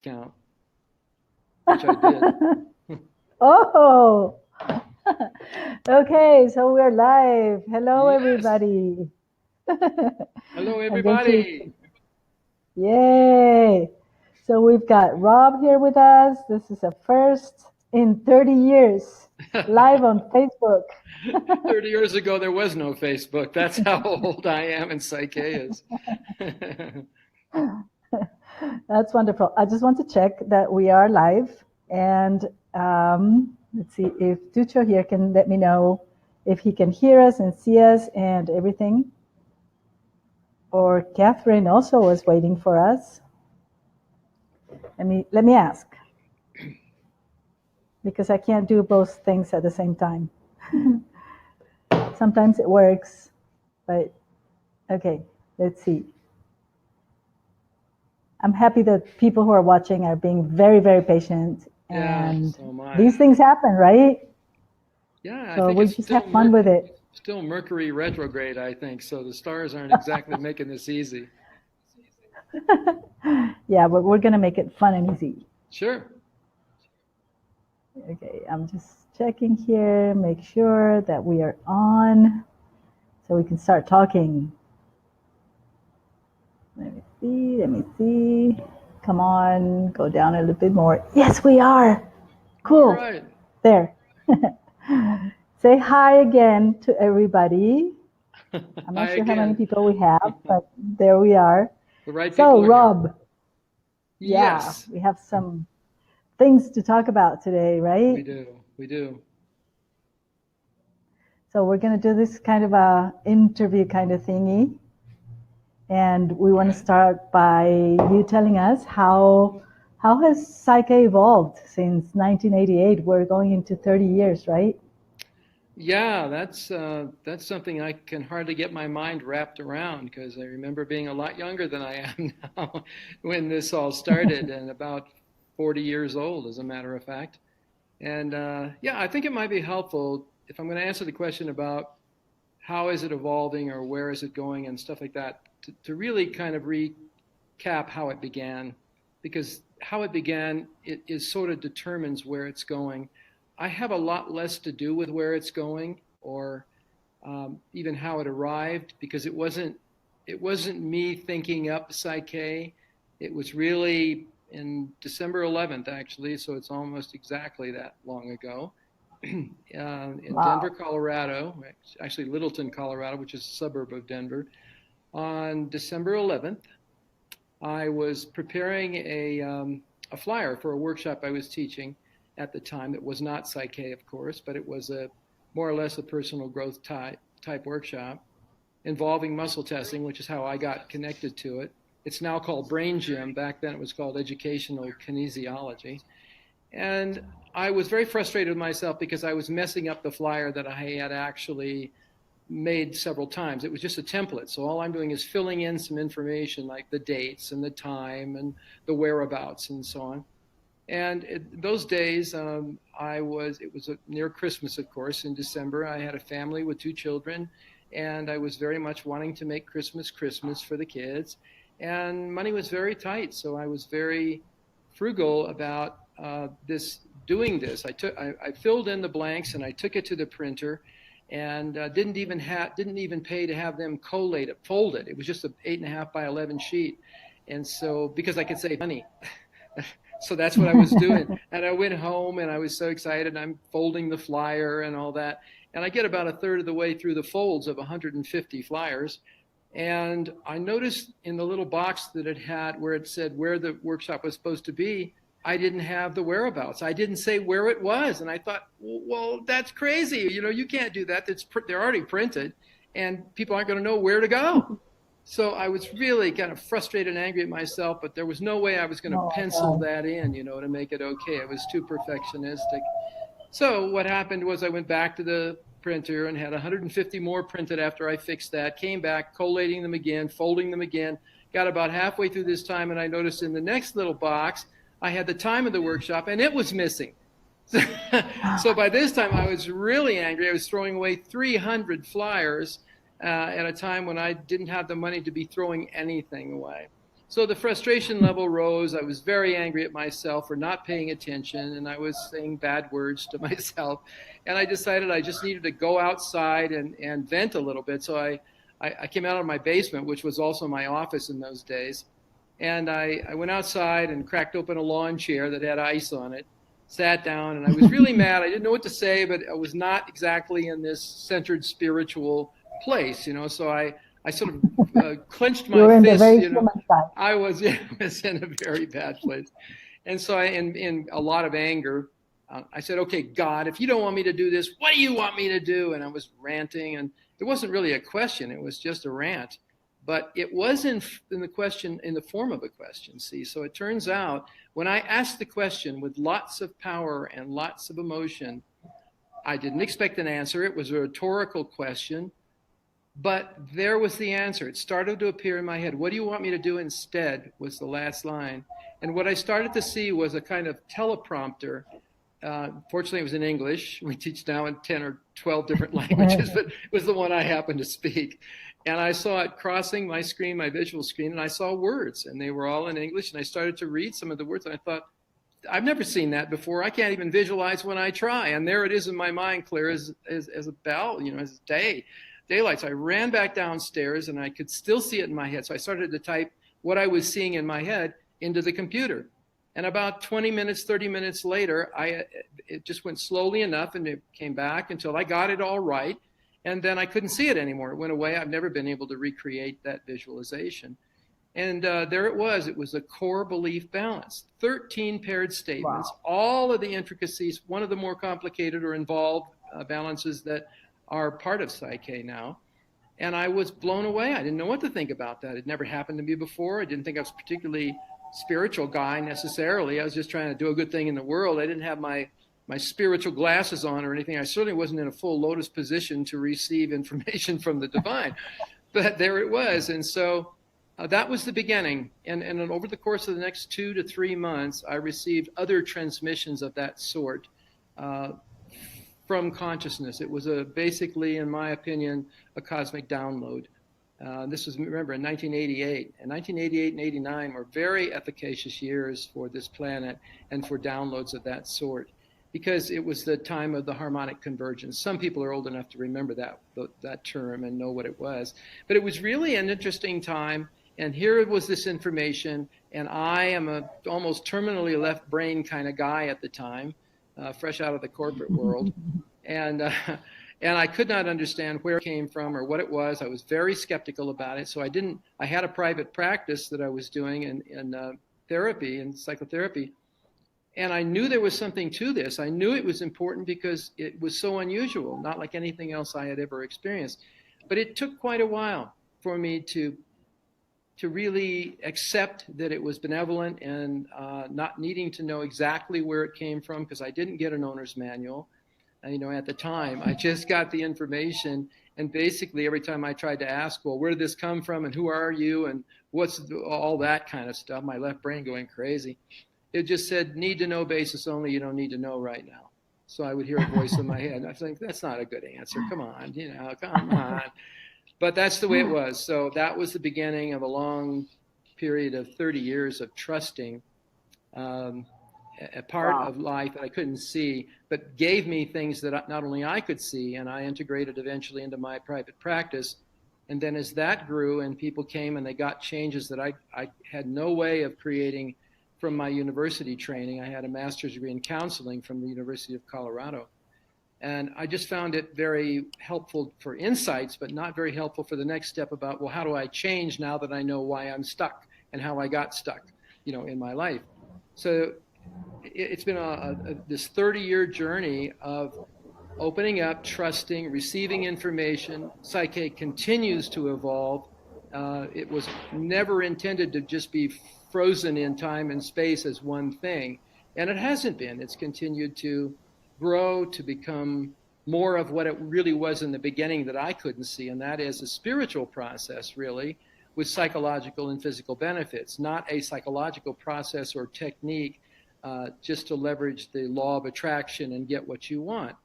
count, which I did. Oh, okay, so we're live. Hello, Yes. everybody. Hello, I'm going to, everybody. yay. So we've got Rob here with us. This is a first in 30 years, live on Facebook. 30 years ago, there was no Facebook. That's how old I am and Psyche is. That's wonderful. I just want to check that we are live. And let's see if Ducho here can let me know if he can hear us and see us and everything. Or Catherine also was waiting for us. Let me ask, because I can't do both things at the same time. Sometimes it works, but okay, let's see. I'm happy that people who are watching are being very, very patient, Yeah, and so am I. these things happen, right? Yeah, I So think we it's just have fun with it. still Mercury retrograde, I think. So the stars aren't exactly making this easy. Yeah, but we're gonna make it fun and easy. Sure. Okay, I'm just checking here, make sure that we are on so we can start talking. Let me see, let me see. Come on, go down a little bit more. Yes, we are. All Cool. right. There. Say hi again to everybody. I'm not Hi sure how many again. people we have, but there we are. The right So, people are here. Rob, yeah, Yes, we have some things to talk about today, we right? do. We do. So, we're going to do this kind of a interview kind of thingy. And we want to Okay. start by you telling us how has Psyche evolved since 1988? We're going into 30 years, right? Yeah, that's something I can hardly get my mind wrapped around because I remember being a lot younger than I am now when this all started, and about 40 years old, as a matter of fact. And yeah, I think it might be helpful if I'm going to answer the question about how is it evolving or where is it going and stuff like that, to really kind of recap how it began, because how it began it is sort of determines where it's going. I have a lot less to do with where it's going or even how it arrived because it wasn't me thinking up Psyche. It was really in December 11th, actually, so it's almost exactly that long ago. In Denver, Wow. Colorado, actually Littleton, Colorado, which is a suburb of Denver, on December 11th, I was preparing a flyer for a workshop I was teaching at the time. It was not Psyche, of course, but it was a more or less a personal growth type workshop involving muscle testing, which is how I got connected to it. It's now called Brain Gym. Back then it was called Educational Kinesiology. And I was very frustrated with myself because I was messing up the flyer that I had actually made several times. It was just a template. So all I'm doing is filling in some information like the dates and the time and the whereabouts and so on. And those days, it was near Christmas, of course, in December. I had a family with two children, and I was very much wanting to make Christmas Christmas for the kids. And money was very tight, so I was very frugal about doing this. I filled in the blanks and I took it to the printer, and didn't even pay to have them collate it, fold it. It was just an 8.5 by 11 sheet, and so because I could save money. So that's what I was doing. And I went home and I was so excited. I'm folding the flyer and all that. And I get about a third of the way through the folds of 150 flyers. And I noticed in the little box that it had where it said where the workshop was supposed to be, I didn't have the whereabouts. I didn't say where it was. And I thought, well, that's crazy. You can't do that. They're already printed and people aren't going to know where to go. So I was really kind of frustrated and angry at myself, but there was no way I was going to Oh my pencil God. that in, to make it okay. I was too perfectionistic. So what happened was I went back to the printer and had 150 more printed after I fixed that, came back, collating them again, folding them again, got about halfway through this time, and I noticed in the next little box, I had the time of the workshop, and it was missing. So by this time, I was really angry. I was throwing away 300 flyers at a time when I didn't have the money to be throwing anything away. So the frustration level rose. I was very angry at myself for not paying attention, and I was saying bad words to myself. And I decided I just needed to go outside and vent a little bit. So I came out of my basement, which was also my office in those days. And I went outside and cracked open a lawn chair that had ice on it, sat down, and I was really mad. I didn't know what to say, but I was not exactly in this centered spiritual place, So I sort of clenched You my were in the fists, very human side. I was, yeah, was in a very bad place. And so in a lot of anger, I said, okay, God, if you don't want me to do this, what do you want me to do? And I was ranting, and it wasn't really a question. It was just a rant. But it was in the question, in the form of a question, see? So it turns out when I asked the question with lots of power and lots of emotion, I didn't expect an answer. It was a rhetorical question. But there was the answer. It started to appear in my head. What do you want me to do instead was the last line. And what I started to see was a kind of teleprompter. Fortunately, it was in English. We teach now in 10 or 12 different languages, but it was the one I happened to speak. And I saw it crossing my screen, my visual screen, and I saw words, and they were all in English. And I started to read some of the words, and I thought, I've never seen that before. I can't even visualize when I try. And there it is in my mind, clear as a bell, as daylight. So I ran back downstairs, and I could still see it in my head. So I started to type what I was seeing in my head into the computer. And about 20 minutes, 30 minutes later, it just went slowly enough, and it came back until I got it all right. And then I couldn't see it anymore. It went away. I've never been able to recreate that visualization. And there it was. It was a core belief balance. 13 paired statements, Wow. all of the intricacies, one of the more complicated or involved balances that are part of PSYCH-K now. And I was blown away. I didn't know what to think about that. It never happened to me before. I didn't think I was a particularly spiritual guy necessarily. I was just trying to do a good thing in the world. I didn't have my spiritual glasses on or anything. I certainly wasn't in a full lotus position to receive information from the divine. But there it was. And so that was the beginning. And over the course of the next 2 to 3 months, I received other transmissions of that sort from consciousness. It was basically, in my opinion, a cosmic download. This was, remember, in 1988. And 1988 and 89 were very efficacious years for this planet and for downloads of that sort, because it was the time of the harmonic convergence. Some people are old enough to remember that term and know what it was. But it was really an interesting time. And here was this information. And I am a almost terminally left brain kind of guy at the time, fresh out of the corporate world. And I could not understand where it came from or what it was. I was very skeptical about it. So I had a private practice that I was doing in therapy and psychotherapy. And I knew there was something to this. I knew it was important because it was so unusual, not like anything else I had ever experienced. But it took quite a while for me to really accept that it was benevolent and not needing to know exactly where it came from, because I didn't get an owner's manual. At the time, I just got the information. And basically, every time I tried to ask, well, where did this come from? And who are you? And what's all that kind of stuff? My left brain going crazy. It just said, need to know basis only. You don't need to know right now. So I would hear a voice in my head. And I think, that's not a good answer. Come on, come on. But that's the way it was. So that was the beginning of a long period of 30 years of trusting a part of life that I couldn't see, but gave me things that not only I could see, and I integrated eventually into my private practice. And then as that grew and people came and they got changes that I had no way of creating from my university training. I had a master's degree in counseling from the University of Colorado. And I just found it very helpful for insights, but not very helpful for the next step about, well, how do I change now that I know why I'm stuck and how I got stuck, in my life. So it's been this 30-year journey of opening up, trusting, receiving information. PSYCH-K continues to evolve. It was never intended to just be frozen in time and space as one thing. And it hasn't been. It's continued to grow, to become more of what it really was in the beginning that I couldn't see, and that is a spiritual process, really, with psychological and physical benefits, not a psychological process or technique just to leverage the law of attraction and get what you want.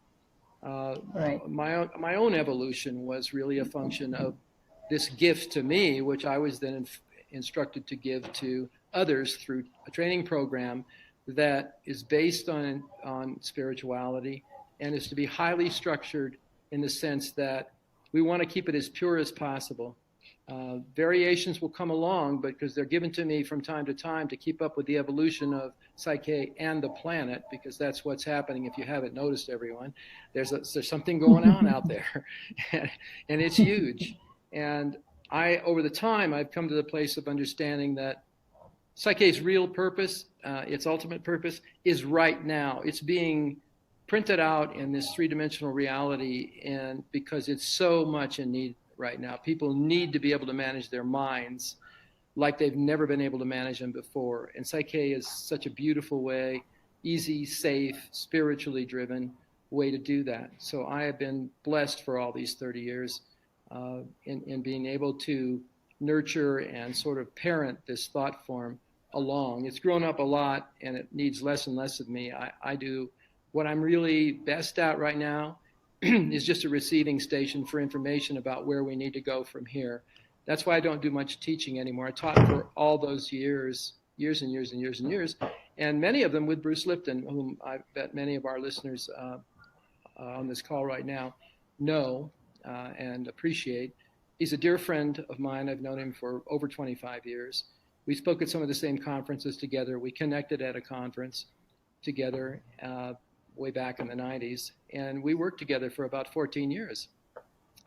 Right. My own evolution was really a function of this gift to me, which I was then instructed to give to others through a training program that is based on spirituality and is to be highly structured in the sense that we want to keep it as pure as possible. Variations will come along, but because they're given to me from time to time to keep up with the evolution of PSYCH-K and the planet, because that's what's happening. If you haven't noticed, everyone, there's something going on out there, and it's huge. And over the time, I've come to the place of understanding that PSYCH-K's real purpose, its ultimate purpose, is right now. It's being printed out in this three-dimensional reality, and because it's so much in need right now. People need to be able to manage their minds like they've never been able to manage them before. And PSYCH-K is such a beautiful way, easy, safe, spiritually driven way to do that. So I have been blessed for all these 30 years in being able to nurture and sort of parent this thought form along. It's grown up a lot, and it needs less and less of me. I do what I'm really best at right now is just a receiving station for information about where we need to go from here. That's why I don't do much teaching anymore. I taught for all those years and years, and many of them with Bruce Lipton, whom I bet many of our listeners on this call right now know and appreciate. He's a dear friend of mine. I've known him for over 25 years. We spoke at some of the same conferences together. We connected at a conference together way back in the 90s, and we worked together for about 14 years.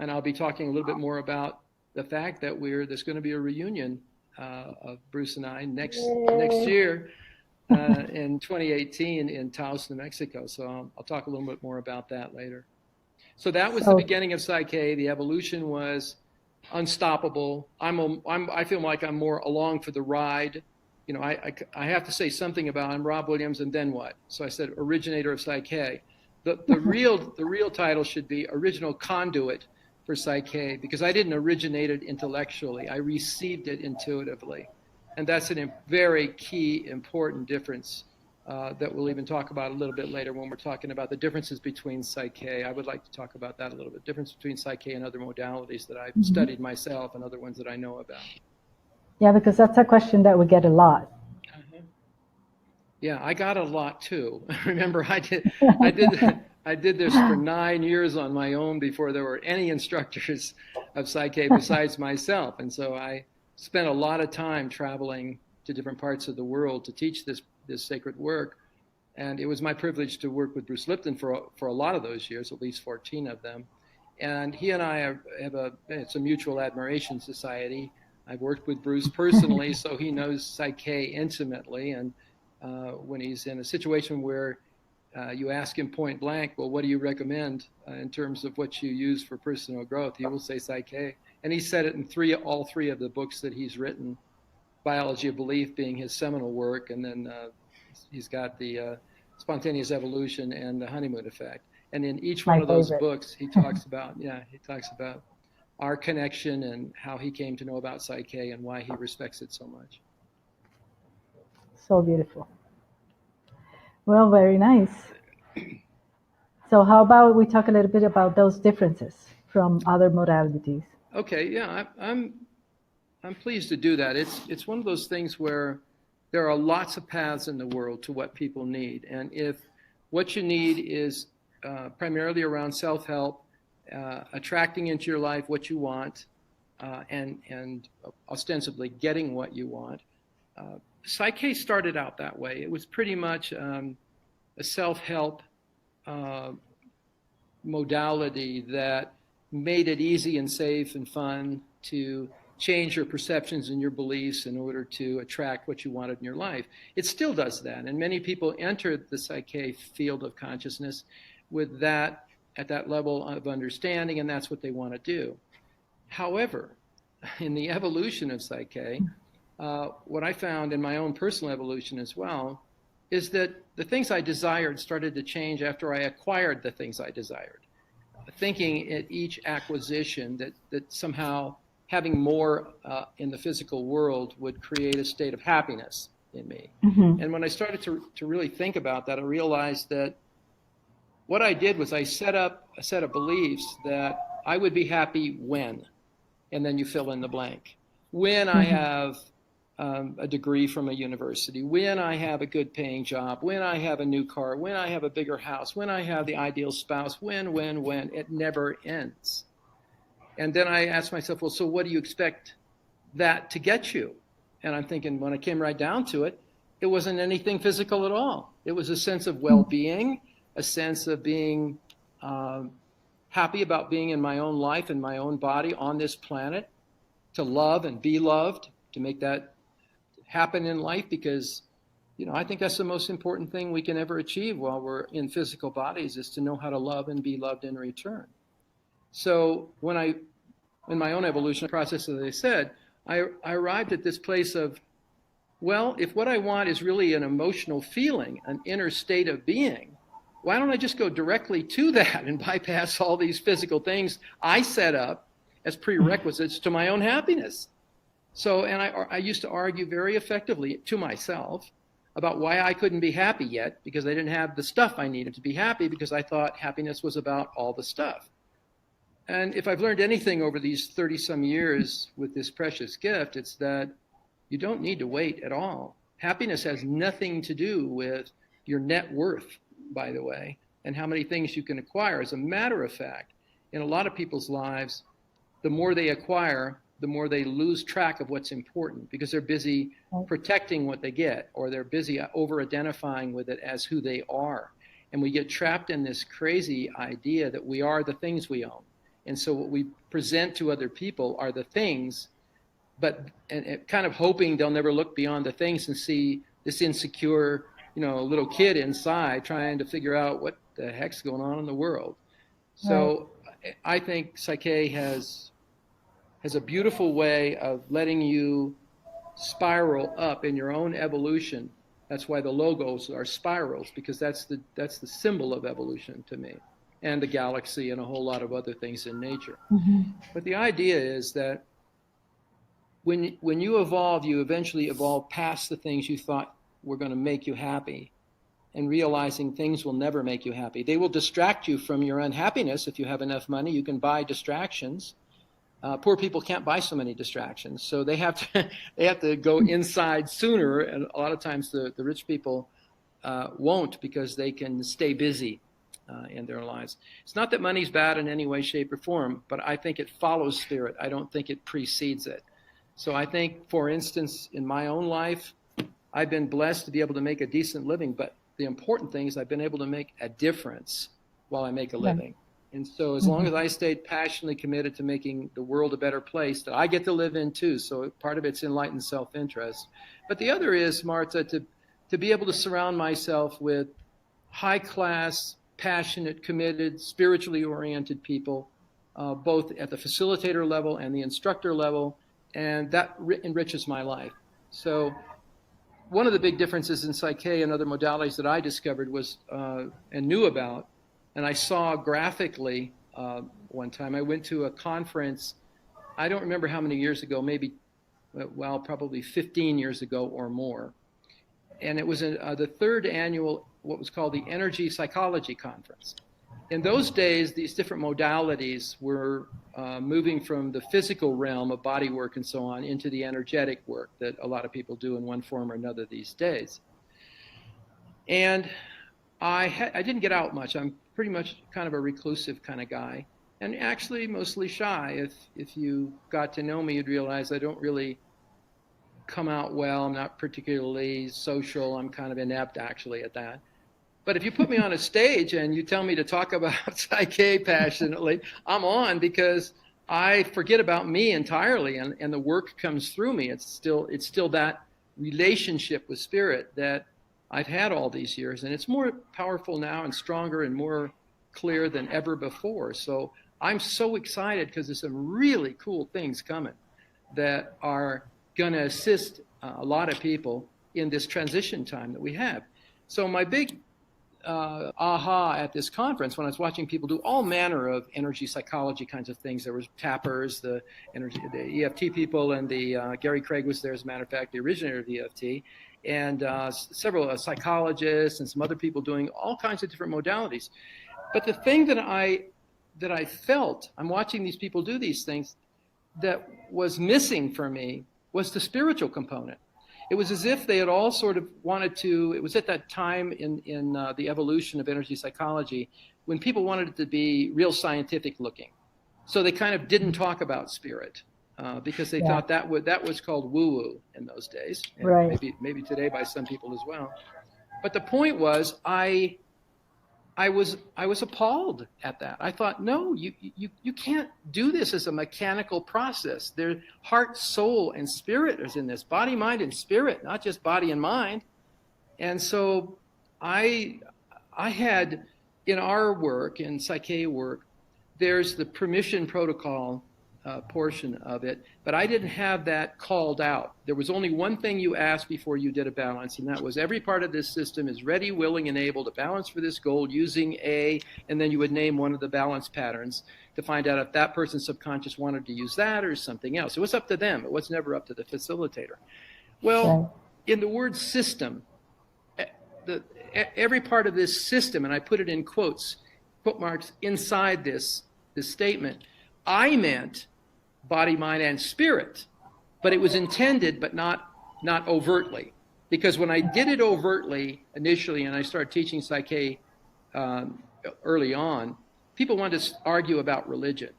And I'll be talking a little bit more about the fact that there's going to be a reunion of Bruce and I next year in 2018 in Taos, New Mexico. So I'll talk a little bit more about that later. So that was the beginning of PSYCH-K. The evolution was unstoppable. I feel like I'm more along for the ride. You know, I have to say something about I'm Rob Williams, and then what? So I said originator of PSYCH-K. The real title should be original conduit for PSYCH-K, because I didn't originate it intellectually. I received it intuitively. And that's a very key, important difference that we'll even talk about a little bit later when we're talking about the differences between PSYCH-K. I would like to talk about that a little bit, difference between PSYCH-K and other modalities that I've studied myself and other ones that I know about. Yeah, because that's a question that we get a lot. Yeah, I got a lot too. Remember, I did this for 9 years on my own before there were any instructors of PSYCH-K besides myself. And so I spent a lot of time traveling to different parts of the world to teach this sacred work. And it was my privilege to work with Bruce Lipton for a lot of those years, at least 14 of them. And he and I it's a mutual admiration society. I've worked with Bruce personally, so he knows PSYCH-K intimately. And when he's in a situation where you ask him point blank, well, what do you recommend in terms of what you use for personal growth? He will say PSYCH-K. And he said it in all three of the books that he's written, Biology of Belief being his seminal work, and then he's got the Spontaneous Evolution and the Honeymoon Effect. And in each one of those books, he talks about our connection and how he came to know about PSYCH-K and why he respects it so much. So beautiful. Well, very nice. So how about we talk a little bit about those differences from other modalities? Okay, yeah, I'm pleased to do that. It's one of those things where there are lots of paths in the world to what people need. And if what you need is primarily around self-help, attracting into your life what you want, and ostensibly getting what you want, PSYCH-K started out that way. It was pretty much a self-help modality that made it easy and safe and fun to change your perceptions and your beliefs in order to attract what you wanted in your life. It still does that, and many people enter the PSYCH-K field of consciousness with that at that level of understanding, and that's what they want to do. However, in the evolution of PSYCH-K, what I found in my own personal evolution as well is that the things I desired started to change after I acquired the things I desired. Thinking at each acquisition that somehow having more in the physical world would create a state of happiness in me. Mm-hmm. And when I started to really think about that, I realized that what I did was I set up a set of beliefs that I would be happy when, and then you fill in the blank. When I have a degree from a university, when I have a good paying job, when I have a new car, when I have a bigger house, when I have the ideal spouse, when, it never ends. And then I ask myself, well, so what do you expect that to get you? And I'm thinking, when I came right down to it, it wasn't anything physical at all. It was a sense of well-being, a sense of being happy about being in my own life and my own body on this planet, to love and be loved, to make that happen in life, because I think that's the most important thing we can ever achieve while we're in physical bodies, is to know how to love and be loved in return. So in my own evolution process, as I said, I arrived at this place of, well, if what I want is really an emotional feeling, an inner state of being, why don't I just go directly to that and bypass all these physical things I set up as prerequisites to my own happiness? So, and I used to argue very effectively to myself about why I couldn't be happy yet, because I didn't have the stuff I needed to be happy, because I thought happiness was about all the stuff. And if I've learned anything over these 30-some years with this precious gift, it's that you don't need to wait at all. Happiness has nothing to do with your net worth, by the way, and how many things you can acquire. As a matter of fact, in a lot of people's lives, the more they acquire, the more they lose track of what's important, because they're busy protecting what they get, or they're busy over-identifying with it as who they are. And we get trapped in this crazy idea that we are the things we own. And so what we present to other people are the things, and kind of hoping they'll never look beyond the things and see this insecure, little kid inside trying to figure out what the heck's going on in the world. So I think PSYCH-K has a beautiful way of letting you spiral up in your own evolution. That's why the logos are spirals, because that's the symbol of evolution to me, and the galaxy and a whole lot of other things in nature. Mm-hmm. But the idea is that when you evolve, you eventually evolve past the things you thought were going to make you happy, and realizing things will never make you happy. They will distract you from your unhappiness. If you have enough money, you can buy distractions. Poor people can't buy so many distractions, so they have to go inside sooner. And a lot of times the rich people won't, because they can stay busy in their lives. It's not that money's bad in any way, shape, or form, but I think it follows spirit. I don't think it precedes it. So I think, for instance, in my own life, I've been blessed to be able to make a decent living, but the important thing is I've been able to make a difference while I make a living. And so as long as I stayed passionately committed to making the world a better place that I get to live in too, so part of it's enlightened self-interest. But the other is, Martha, to be able to surround myself with high-class, passionate, committed, spiritually oriented people, both at the facilitator level and the instructor level, and that enriches my life. So one of the big differences in PSYCH-K and other modalities that I discovered was and knew about, and I saw graphically one time. I went to a conference, I don't remember how many years ago, probably 15 years ago or more. And it was the third annual, what was called the Energy Psychology Conference. In those days, these different modalities were moving from the physical realm of body work and so on into the energetic work that a lot of people do in one form or another these days. And I didn't get out much. I'm pretty much kind of a reclusive kind of guy, and actually mostly shy. If you got to know me, you'd realize I don't really come out well. I'm not particularly social. I'm kind of inept, actually, at that. But if you put me on a stage and you tell me to talk about PSYCH-K passionately, I'm on, because I forget about me entirely, and the work comes through me. It's still that relationship with spirit that I've had all these years, and it's more powerful now and stronger and more clear than ever before. So I'm so excited, because there's some really cool things coming that are going to assist a lot of people in this transition time that we have. So my big aha at this conference, when I was watching people do all manner of energy psychology kinds of things. There was tappers, the EFT people, and Gary Craig was there, as a matter of fact, the originator of the EFT, and several psychologists and some other people doing all kinds of different modalities. But the thing that I felt, I'm watching these people do these things, that was missing for me was the spiritual component. it was as if they had all sort of wanted to, it was at that time in the evolution of energy psychology when people wanted it to be real scientific looking. So they kind of didn't talk about spirit because they thought that was called woo-woo in those days, and maybe today by some people as well. But the point was, I was appalled at that. I thought, no, you can't do this as a mechanical process. Their heart, soul, and spirit is in this. Body, mind, and spirit, not just body and mind. And so I had, in our work, in PSYCH-K work, there's the permission protocol portion of it, but I didn't have that called out. There was only one thing you asked before you did a balance, and that was every part of this system is ready, willing, and able to balance for this goal using A, and then you would name one of the balance patterns to find out if that person's subconscious wanted to use that or something else. It was up to them. It was never up to the facilitator. Well, in the word system, every part of this system, and I put it in quote marks inside this statement, I meant body, mind, and spirit, but it was intended, but not overtly. Because when I did it overtly initially, and I started teaching PSYCH-K early on, people wanted to argue about religion.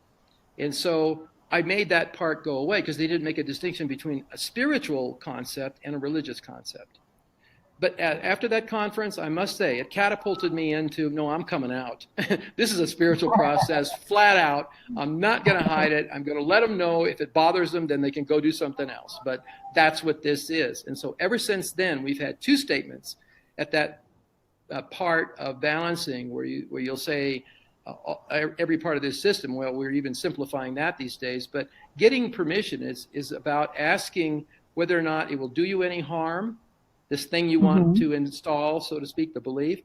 And so I made that part go away because they didn't make a distinction between a spiritual concept and a religious concept. But after that conference, I must say, it catapulted me into, no, I'm coming out. This is a spiritual process, flat out. I'm not going to hide it. I'm going to let them know. If it bothers them, then they can go do something else. But that's what this is. And so ever since then, we've had two statements at that part of balancing where you'll say every part of this system. Well, we're even simplifying that these days. But getting permission is about asking whether or not it will do you any harm, this thing you want to install, so to speak, the belief,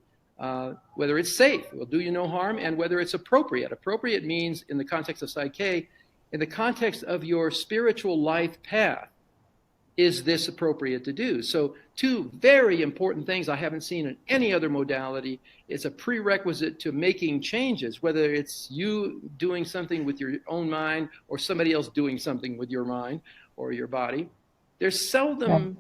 whether it's safe, it will do you no harm, and whether it's appropriate. Appropriate means, in the context of PSYCH-K, in the context of your spiritual life path, is this appropriate to do? So two very important things I haven't seen in any other modality. It's a prerequisite to making changes, whether it's you doing something with your own mind or somebody else doing something with your mind or your body. There's seldom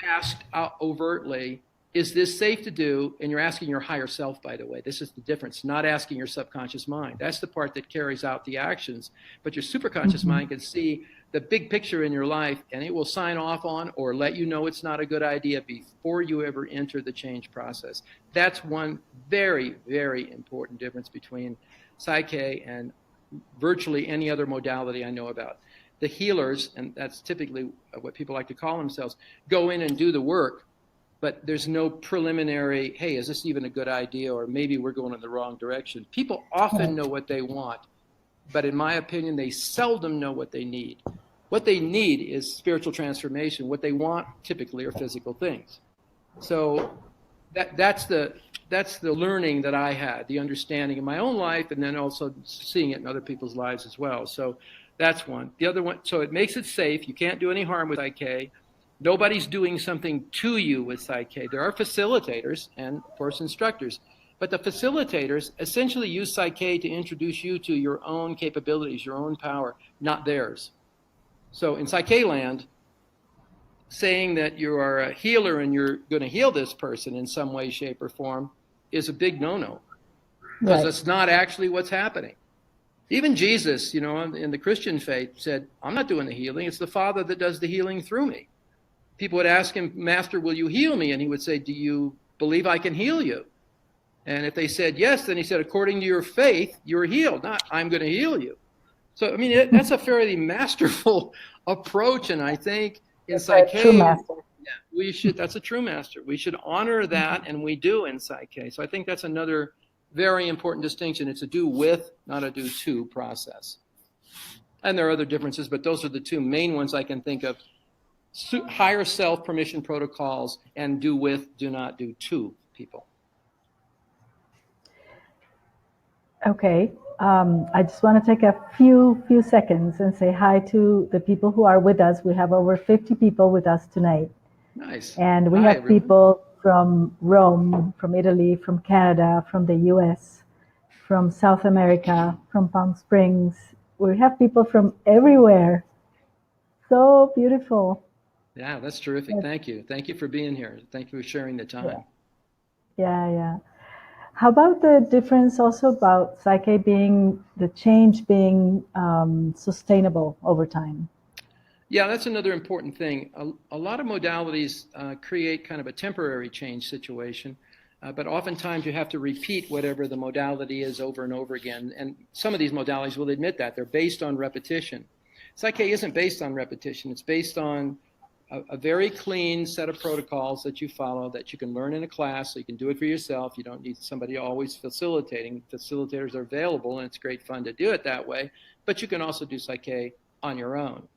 asked out overtly, is this safe to do? And you're asking your higher self, by the way. This is the difference, not asking your subconscious mind. That's the part that carries out the actions. But your superconscious mind can see the big picture in your life, and it will sign off on or let you know it's not a good idea before you ever enter the change process. That's one very, very important difference between PSYCH-K and virtually any other modality I know about. The healers, and that's typically what people like to call themselves, go in and do the work, but there's no preliminary, hey, is this even a good idea, or maybe we're going in the wrong direction. People often know what they want, but in my opinion, they seldom know what they need. What they need is spiritual transformation. What they want typically are physical things. So that's the learning that I had, the understanding in my own life, and then also seeing it in other people's lives as well. So that's one. The other one, so it makes it safe. You can't do any harm with PSYCH-K. Nobody's doing something to you with PSYCH-K. There are facilitators and, of course, instructors. But the facilitators essentially use PSYCH-K to introduce you to your own capabilities, your own power, not theirs. So in PSYCH-K land, saying that you are a healer and you're going to heal this person in some way, shape, or form is a big no-no. Because that's not actually what's happening. Even Jesus, you know, in the Christian faith said, I'm not doing the healing. It's the Father that does the healing through me. People would ask him, Master, will you heal me? And he would say, do you believe I can heal you? And if they said yes, then he said, according to your faith, you're healed, not I'm going to heal you. So, I mean, that's a fairly masterful approach. And I think in PSYCH-K, we should, that's a true master. We should honor that, and we do in PSYCH-K. So I think that's another very important distinction. It's a do with, not a do to process. And there are other differences, but those are the two main ones I can think of. Higher self permission protocols and do with, do not do to people. Okay. I just want to take a few seconds and say hi to the people who are with us. We have over 50 people with us tonight. Nice. And we have everyone. People from Rome, from Italy, from Canada, from the US, from South America, from Palm Springs. We have people from everywhere. So beautiful. Yeah, that's terrific. But, Thank you. Thank you for being here. Thank you for sharing the yeah, time. yeah, yeah. How about the difference also about Psyche being the change being sustainable over time? Yeah, that's another important thing. A lot of modalities create kind of a temporary change situation, but oftentimes you have to repeat whatever the modality is over and over again. And some of these modalities will admit that they're based on repetition. Psyche isn't based on repetition. It's based on a very clean set of protocols that you follow that you can learn in a class, so you can do it for yourself. You don't need somebody always facilitating. Facilitators are available, and it's great fun to do it that way. But you can also do Psyche on your own. Mhm.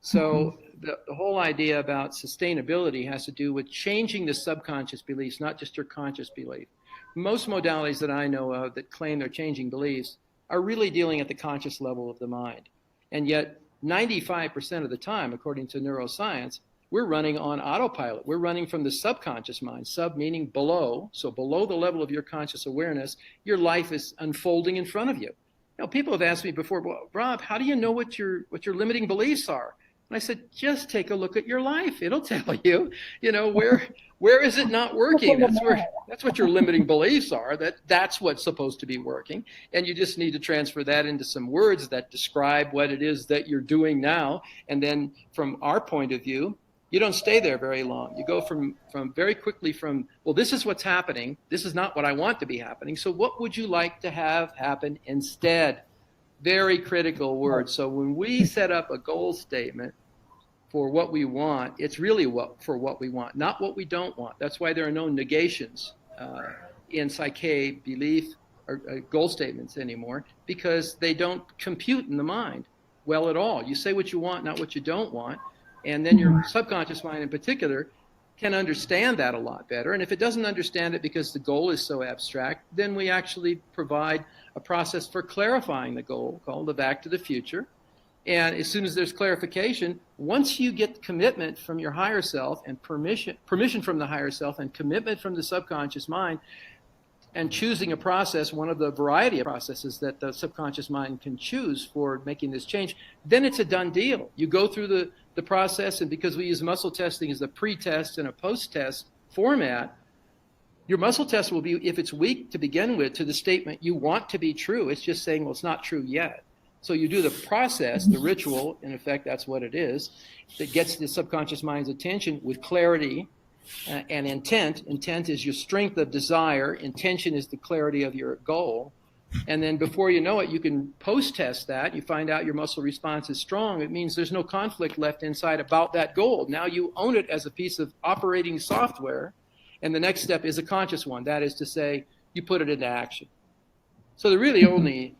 So the whole idea about sustainability has to do with changing the subconscious beliefs, not just your conscious belief. Most modalities that I know of that claim they're changing beliefs are really dealing at the conscious level of the mind. And yet 95% of the time, according to neuroscience, we're running on autopilot. We're running from the subconscious mind, sub meaning below. So below the level of your conscious awareness, your life is unfolding in front of you. You know, people have asked me before, well, Rob, how do you know what your limiting beliefs are? And I said, just take a look at your life. It'll tell you, where is it not What's working? in the mirror? That's what your limiting beliefs are. That's what's supposed to be working. And you just need to transfer that into some words that describe what it is that you're doing now. And then from our point of view, you don't stay there very long. You go from very quickly from, well, this is what's happening. This is not what I want to be happening. So what would you like to have happen instead? Very critical word. So when we set up a goal statement for what we want, it's really for what we want, not what we don't want. That's why there are no negations in Psyche belief or goal statements anymore, because they don't compute in the mind well at all. You say what you want, not what you don't want, and then your subconscious mind in particular can understand that a lot better. And if it doesn't understand it because the goal is so abstract, then we actually provide a process for clarifying the goal called the Back to the Future. And as soon as there's clarification, once you get commitment from your higher self and permission from the higher self and commitment from the subconscious mind, and choosing a process, one of the variety of processes that the subconscious mind can choose for making this change, then it's a done deal. You go through the process, and because we use muscle testing as a pre-test and a post-test format, your muscle test will be, if it's weak to begin with, to the statement you want to be true. It's just saying, well, it's not true yet. So you do the process, the ritual, in effect, that's what it is, that gets the subconscious mind's attention with clarity and intent. Intent is your strength of desire. Intention is the clarity of your goal. And then before you know it, you can post-test that. You find out your muscle response is strong. It means there's no conflict left inside about that goal. Now you own it as a piece of operating software. And the next step is a conscious one. That is to say, you put it into action. So there are really only,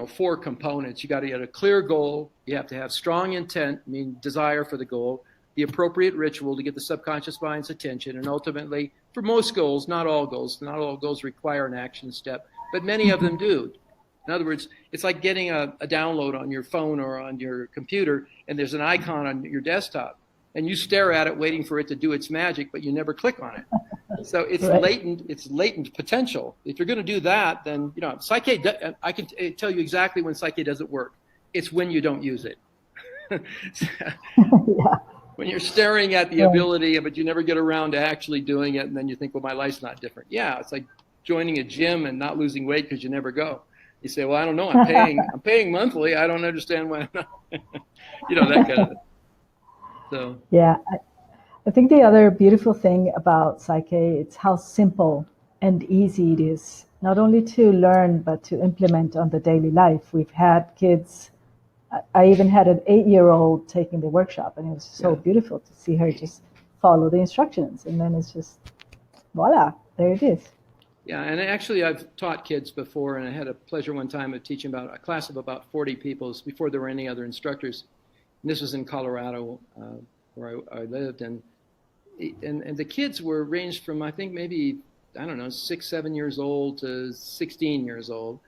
4 components. You got to get a clear goal. You have to have strong intent, desire for the goal, the appropriate ritual to get the subconscious mind's attention, and ultimately, for most goals, not all goals require an action step, but many of them do. In other words, it's like getting a download on your phone or on your computer, and there's an icon on your desktop, and you stare at it waiting for it to do its magic, but you never click on it. So it's Right. latent potential. If you're going to do that, then, Psyche, I can tell you exactly when Psyche doesn't work. It's when you don't use it. Yeah. When you're staring at the Right. ability, but you never get around to actually doing it, and then you think, well, my life's not different. Yeah, it's like joining a gym and not losing weight because you never go. You say, well, I don't know, I'm paying monthly. I don't understand why I'm not, that kind of thing. So Yeah. I think the other beautiful thing about Psyche it's how simple and easy it is, not only to learn but to implement on the daily life. We've had kids. I even had an 8-year-old taking the workshop, and it was so yeah. beautiful to see her just follow the instructions, and then it's just voila, there it is. Yeah, and actually, I've taught kids before, and I had a pleasure one time of teaching about a class of about 40 people before there were any other instructors. And this was in Colorado, where I lived, and the kids were ranged from, I think, maybe, I don't know, 6, 7 years old to 16 years old.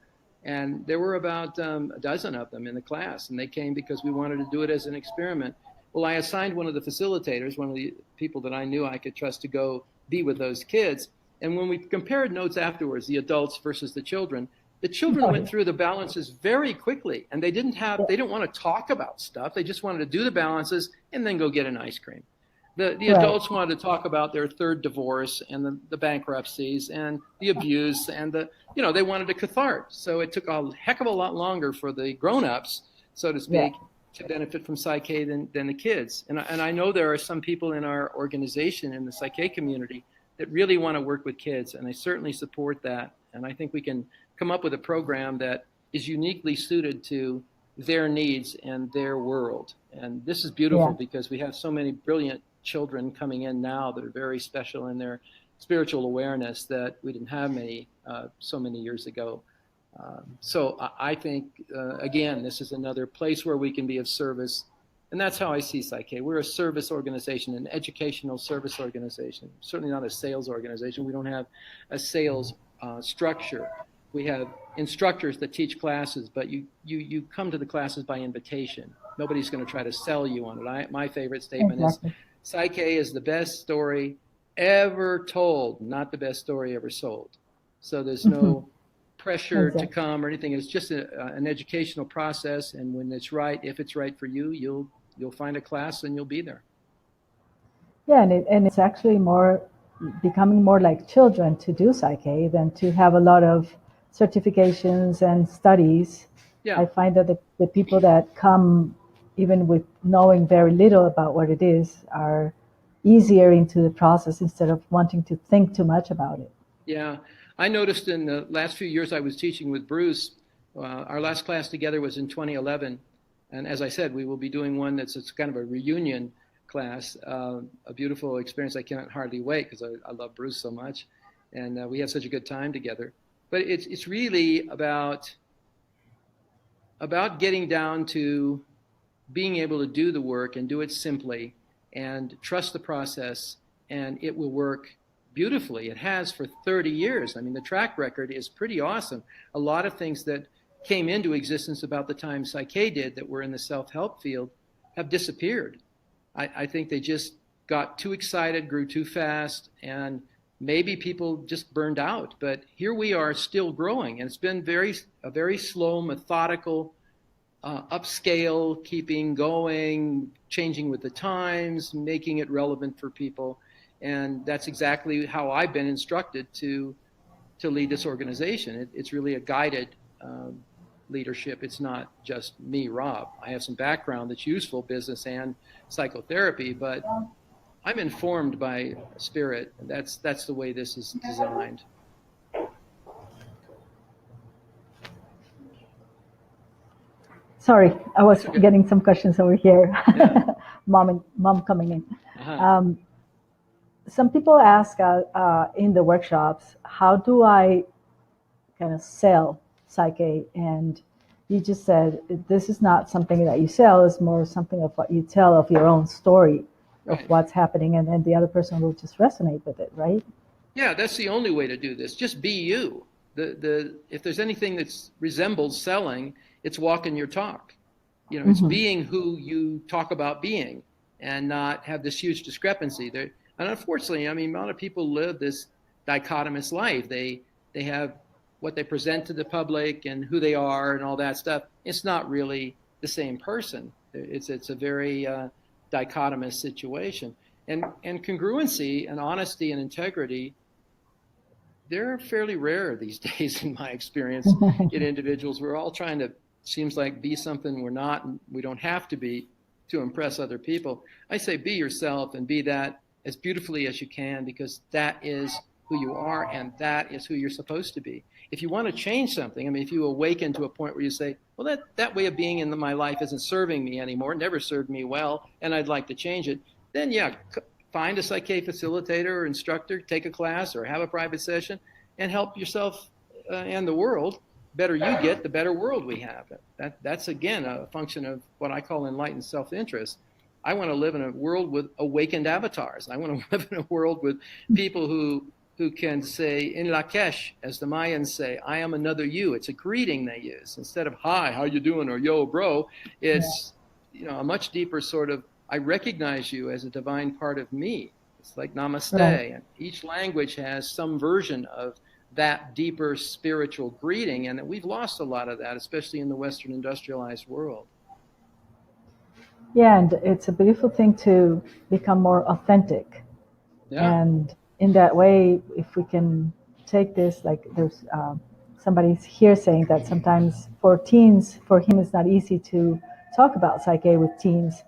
And there were about a dozen of them in the class, and they came because we wanted to do it as an experiment. Well, I assigned one of the facilitators, one of the people that I knew I could trust to go be with those kids. And when we compared notes afterwards, the adults versus the children Oh, went yeah. through the balances very quickly, and they didn't want to talk about stuff. They just wanted to do the balances and then go get an ice cream. The Right. adults wanted to talk about their third divorce and the bankruptcies and the abuse and they wanted a cathartic. So it took a heck of a lot longer for the grown-ups, so to Yeah. speak, to benefit from PSYCH-K than the kids. And I know there are some people in our organization, in the PSYCH-K community, that really want to work with kids, and I certainly support that. And I think we can come up with a program that is uniquely suited to their needs and their world. And this is beautiful Yeah. because we have so many brilliant children coming in now that are very special in their spiritual awareness that we didn't have so many years ago. So I think, again, this is another place where we can be of service. And that's how I see PSYCH-K. We're a service organization, an educational service organization, certainly not a sales organization. We don't have a sales structure. We have instructors that teach classes, but you come to the classes by invitation. Nobody's going to try to sell you on it. My favorite statement Exactly. is PSYCH-K is the best story ever told, not the best story ever sold. So there's no pressure to Exactly. come or anything. It's just an educational process, and when it's right, if it's right for you, you'll find a class and you'll be there. Yeah, and it's actually becoming more like children to do PSYCH-K than to have a lot of certifications and studies. Yeah. I find that the people that come, even with knowing very little about what it is, are easier into the process instead of wanting to think too much about it. Yeah, I noticed in the last few years I was teaching with Bruce, our last class together was in 2011. And as I said, we will be doing one it's kind of a reunion class, a beautiful experience. I cannot hardly wait because I love Bruce so much. And we have such a good time together. But it's really about getting down to being able to do the work and do it simply and trust the process, and it will work beautifully. It has for 30 years. I mean, the track record is pretty awesome. A lot of things that came into existence about the time PSYCH-K did that were in the self-help field have disappeared. I think they just got too excited, grew too fast, and maybe people just burned out. But here we are still growing, and it's been a very slow, methodical upscale, keeping going, changing with the times, making it relevant for people. And that's exactly how I've been instructed to lead this organization. It's really a guided leadership. It's not just me, Rob. I have some background that's useful, business and psychotherapy, but I'm informed by spirit. That's the way this is designed. Sorry, I was getting some questions over here. Yeah. Mom coming in. Uh-huh. Some people ask in the workshops, how do I kind of sell PSYCH-K? And you just said this is not something that you sell, it's more something of what you tell of your own story of Right. what's happening, and then the other person will just resonate with it, right? Yeah, that's the only way to do this. Just be you. If there's anything that's resembles selling, it's walking your talk. It's being who you talk about being, and not have this huge discrepancy there. And unfortunately, I mean, a lot of people live this dichotomous life. They have what they present to the public and who they are and all that stuff. It's not really the same person. It's a very dichotomous situation. And congruency and honesty and integrity, they're fairly rare these days in my experience in individuals. We're all trying to, seems like, be something we're not, and we don't have to be to impress other people. I say be yourself and be that as beautifully as you can, because that is who you are and that is who you're supposed to be. If you want to change something, I mean, if you awaken to a point where you say, well, that way of being in my life isn't serving me anymore, never served me well, and I'd like to change it, then yeah, find a PSYCH-K facilitator or instructor, take a class or have a private session, and help yourself and the world. Better you get, the better world we have. That's again a function of what I call enlightened self-interest. I want to live in a world with awakened avatars. I want to live in a world with people who can say in Lakesh, as the Mayans say, I am another you. It's a greeting they use instead of hi, how you doing, or yo, bro. It's a much deeper sort of, I recognize you as a divine part of me. It's like namaste. Right. And each language has some version of that deeper spiritual greeting, and we've lost a lot of that, especially in the Western industrialized world. Yeah, and it's a beautiful thing to become more authentic. Yeah. And in that way, if we can take this, like there's somebody's here saying that sometimes for teens, for him, it's not easy to talk about psyche with teens.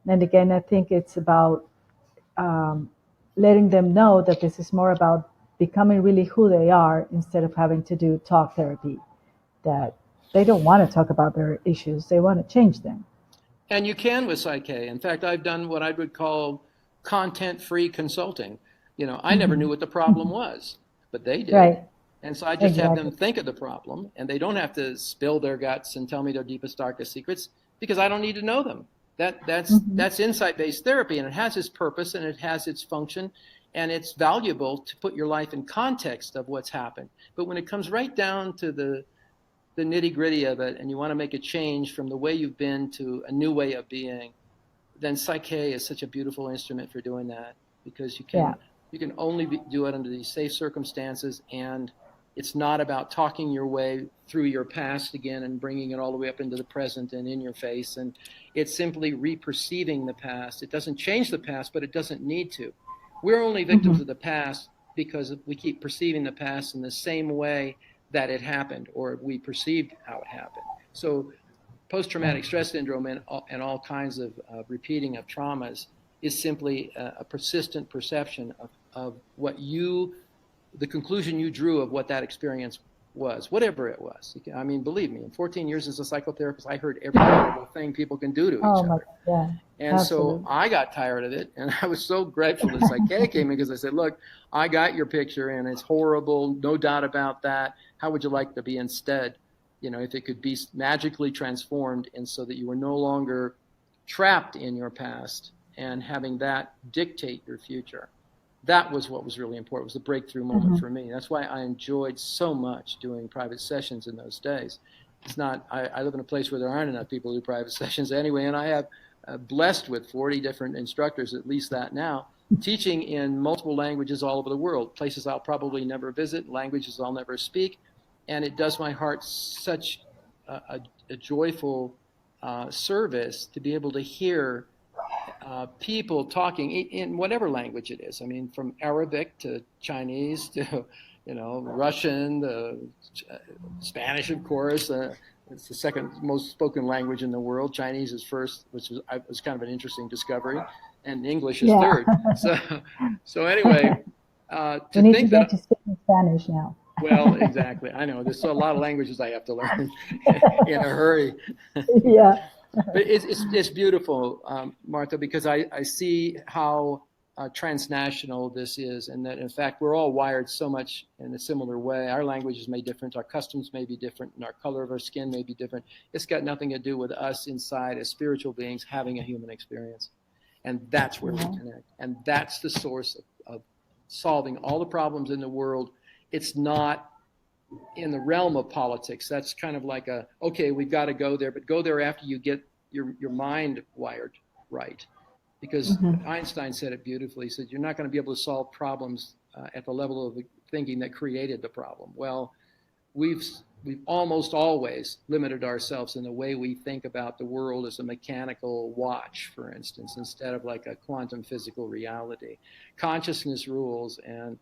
And again, I think it's about letting them know that this is more about becoming really who they are instead of having to do talk therapy, that they don't want to talk about their issues, they want to change them. And you can with PSYCH-K. In fact, I've done what I would call content-free consulting. I never knew Mm-hmm. what the problem was, but they did. Right, And so I just have them exactly. think of the problem, and they don't have to spill their guts and tell me their deepest, darkest secrets because I don't need to know them. Mm-hmm. That's insight-based therapy, and it has its purpose and it has its function, and it's valuable to put your life in context of what's happened. But when it comes right down to the nitty gritty of it, and you want to make a change from the way you've been to a new way of being, then PSYCH-K is such a beautiful instrument for doing that because Yeah. you can only do it under these safe circumstances, and it's not about talking your way through your past again and bringing it all the way up into the present and in your face. And it's simply reperceiving the past. It doesn't change the past, but it doesn't need to. We're only victims Mm-hmm. of the past because we keep perceiving the past in the same way that it happened or we perceived how it happened. So Right. post-traumatic stress syndrome and all kinds of repeating of traumas is simply a persistent perception of what the conclusion you drew of what that experience was, whatever it was. I mean, believe me, in 14 years as a psychotherapist, I heard every horrible thing people can do to Oh each my other. God. Yeah, And so absolutely. I got tired of it, and I was so grateful that PSYCH-K came in because I said, "Look, I got your picture, and it's horrible, no doubt about that. How would you like to be instead? If it could be magically transformed, and so that you were no longer trapped in your past and having that dictate your future." That was what was really important. It was the breakthrough moment Mm-hmm. for me. That's why I enjoyed so much doing private sessions in those days. It's not. I live in a place where there aren't enough people who do private sessions anyway, and I have blessed with 40 different instructors, at least that now, teaching in multiple languages all over the world, places I'll probably never visit, languages I'll never speak. And it does my heart such a joyful service to be able to hear people talking in whatever language it is. I mean, from Arabic to Chinese to, Russian, Spanish, of course. It's the second most spoken language in the world. Chinese is first, which was kind of an interesting discovery, and English is Yeah. third. So, so anyway, We to need to think get that you speaking Spanish now. well, exactly. I know there's a lot of languages I have to learn in a hurry. Yeah. But it's beautiful, Martha, because I see how transnational this is, and that in fact we're all wired so much in a similar way. Our languages may be different, our customs may be different, and our color of our skin may be different. It's got nothing to do with us inside as spiritual beings having a human experience, and that's where we Yeah. connect, and that's the source of solving all the problems in the world. It's not in the realm of politics. That's kind of like okay, we've got to go there, but go there after you get your mind wired right. Because Mm-hmm. Einstein said it beautifully. He said, you're not going to be able to solve problems at the level of the thinking that created the problem. Well, we've we've almost always limited ourselves in the way we think about the world as a mechanical watch, for instance, instead of like a quantum physical reality. Consciousness rules, and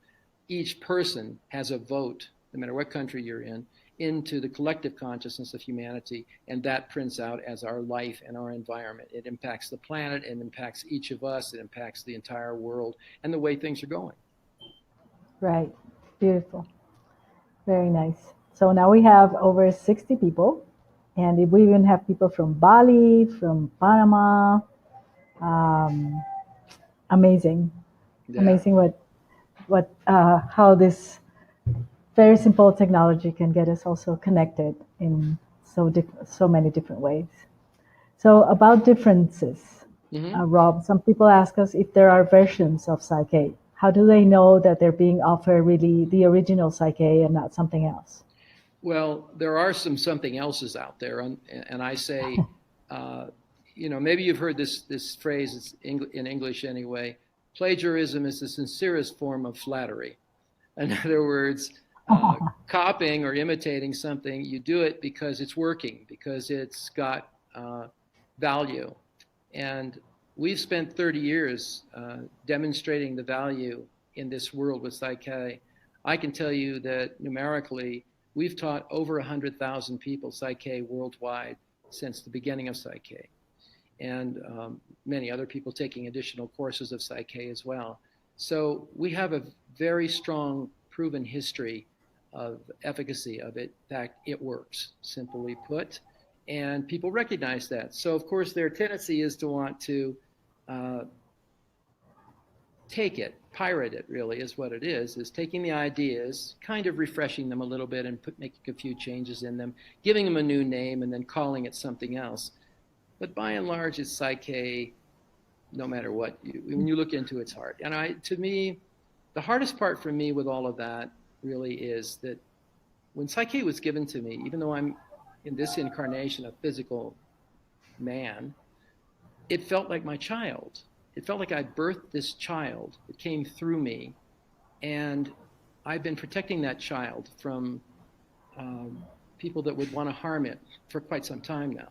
each person has a vote, no matter what country you're in, into the collective consciousness of humanity, and that prints out as our life and our environment. It impacts the planet, it impacts each of us, it impacts the entire world and the way things are going. Right. Beautiful. Very nice. So now we have over 60 people, and we even have people from Bali, from Panama. Um, Amazing, Yeah. amazing how this very simple technology can get us also connected in so many different ways. So about differences, Mm-hmm. Rob, some people ask us if there are versions of Psyche. How do they know that they're being offered really the original Psyche and not something else? Well, there are something else's out there, and I say, uh, maybe you've heard this phrase. It's in English anyway. Plagiarism is the sincerest form of flattery. In other words, copying or imitating something, you do it because it's working, because it's got value, And we've spent 30 years demonstrating the value in this world with PSYCH-K. I can tell you that numerically, we've taught over 100,000 people PSYCH-K worldwide since the beginning of PSYCH-K, and many other people taking additional courses of PSYCH-K as well. So we have a very strong proven history of efficacy of it. In fact, it works, simply put, and people recognize that. So of course their tendency is to want to take it, pirate it really is what it is taking the ideas, kind of refreshing them a little bit and making a few changes in them, giving them a new name and then calling it something else. But by and large, it's PSYCH-K, no matter what. When you look into its heart. And to me, the hardest part for me with all of that really is that when PSYCH-K was given to me, even though I'm in this incarnation a physical man, it felt like my child. It felt like I birthed this child. It came through me, and I've been protecting that child from people that would want to harm it for quite some time now.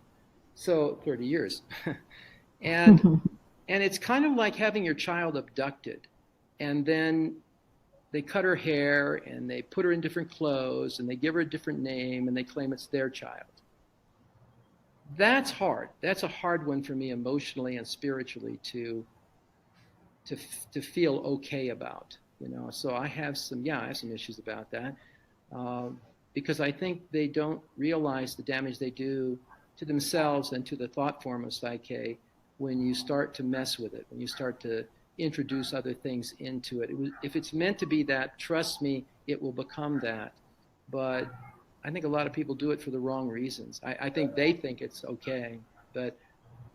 So 30 years. and it's kind of like having your child abducted, and then they cut her hair and they put her in different clothes and they give her a different name and they claim it's their child. That's hard. That's a hard one for me emotionally and spiritually to feel okay about, So I have some issues about that, because I think they don't realize the damage they do to themselves and to the thought form of PSYCH-K when you start to mess with it, when you start to introduce other things into it. If it's meant to be that, trust me, it will become that. But I think a lot of people do it for the wrong reasons. I think they think it's okay, but